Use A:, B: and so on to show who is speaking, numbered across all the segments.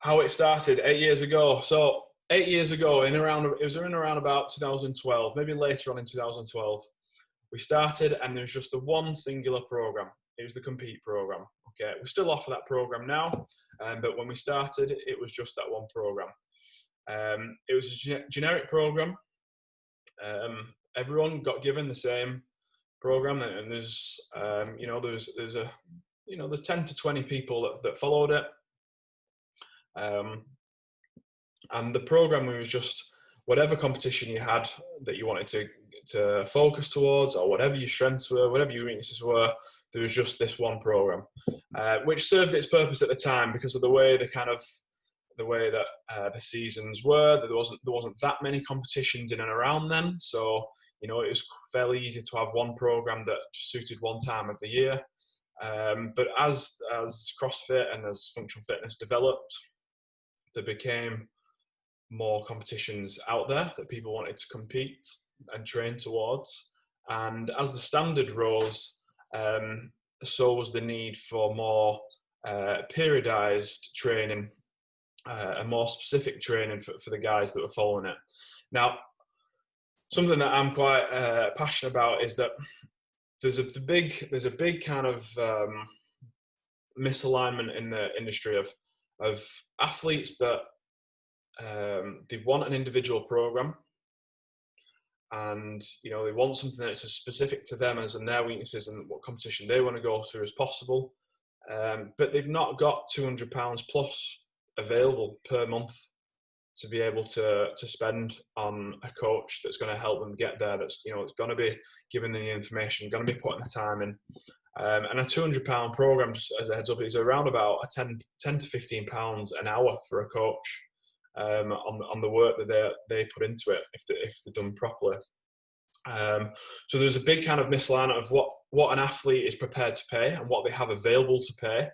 A: how it started 8 years ago. So 8 years ago, it was in around about 2012, maybe later on in 2012, we started, and there was just the one singular program. It was the Compete program. Okay, we still offer that program now, but when we started, it was just that one program. It was a generic program. Everyone got given the same program, and there's there's 10 to 20 people that followed it. And the program was just whatever competition you had that you wanted to focus towards, or whatever your strengths were, whatever your weaknesses were, there was just this one program, which served its purpose at the time because of the way that the seasons were. There wasn't that many competitions in and around then, so it was fairly easy to have one program that just suited one time of the year. But as CrossFit and as functional fitness developed, there became more competitions out there that people wanted to compete and train towards. And as the standard rose, so was the need for more periodized training and more specific training for the guys that were following it. Now, something that I'm quite passionate about is that there's a big kind of misalignment in the industry of athletes that they want an individual program, and they want something that's as specific to them as and their weaknesses and what competition they want to go through as possible, but they've not got £200 plus available per month to be able to spend on a coach that's going to help them get there, that's it's going to be giving them the information, going to be putting the time in. And a £200 program, just as a heads up, is around about a £10 to £15 an hour for a coach, on the work that they put into it if they're done properly. So there's a big kind of misalignment of what an athlete is prepared to pay and what they have available to pay,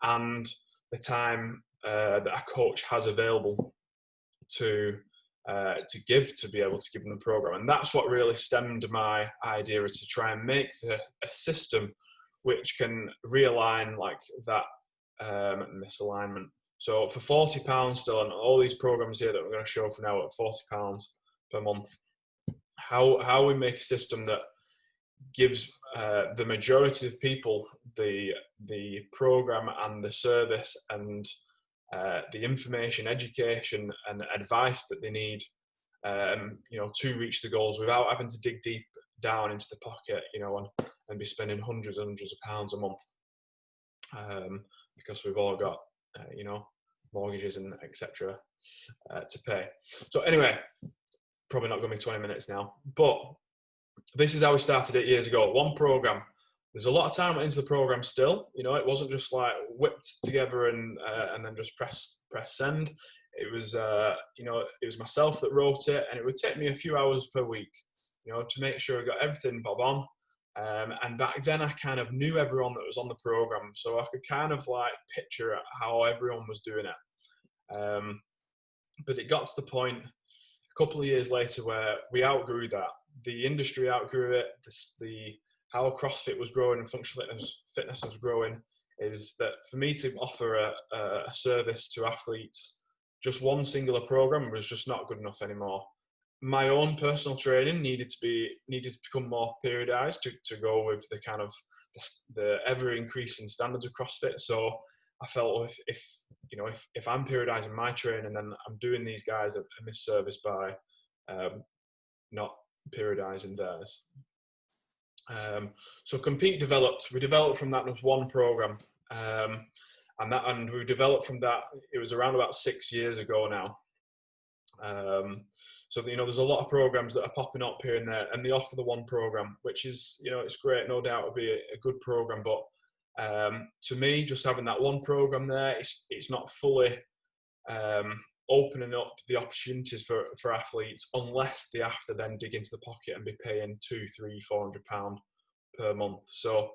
A: and the time that a coach has available to be able to give them the program. And that's what really stemmed my idea, to try and make a system which can realign like that misalignment. So for £40 still, and all these programs here that we're going to show for now at £40 per month, how we make a system that gives the majority of people the program and the service and the information, education and advice that they need to reach the goals without having to dig deep down into the pocket, and be spending hundreds and hundreds of pounds a month, because we've all got mortgages and etc. To pay. So anyway, probably not going to be 20 minutes now, but this is how we started 8 years ago. One program. There's a lot of time into the program still. It wasn't just like whipped together and then just press send. It was it was myself that wrote it, and it would take me a few hours per week, to make sure I got everything bob on. And back then I kind of knew everyone that was on the program, so I could kind of like picture how everyone was doing it. But it got to the point a couple of years later where we outgrew that. The industry outgrew it. How CrossFit was growing and functional fitness was growing, is that for me to offer a service to athletes, just one singular program was just not good enough anymore. My own personal training needed to become more periodized to go with the kind of the ever increasing standards of CrossFit. So I felt if I'm periodizing my training, then I'm doing these guys a misservice by not periodizing theirs. So Compete developed. We developed from that with one program, and we developed from that. It was around about 6 years ago now. So there's a lot of programs that are popping up here and there, and they offer the one program, which is it's great, no doubt it'll be a good program. But to me, just having that one program there, it's not fully opening up the opportunities for athletes unless they have to then dig into the pocket and be paying £200, £300, £400 per month. So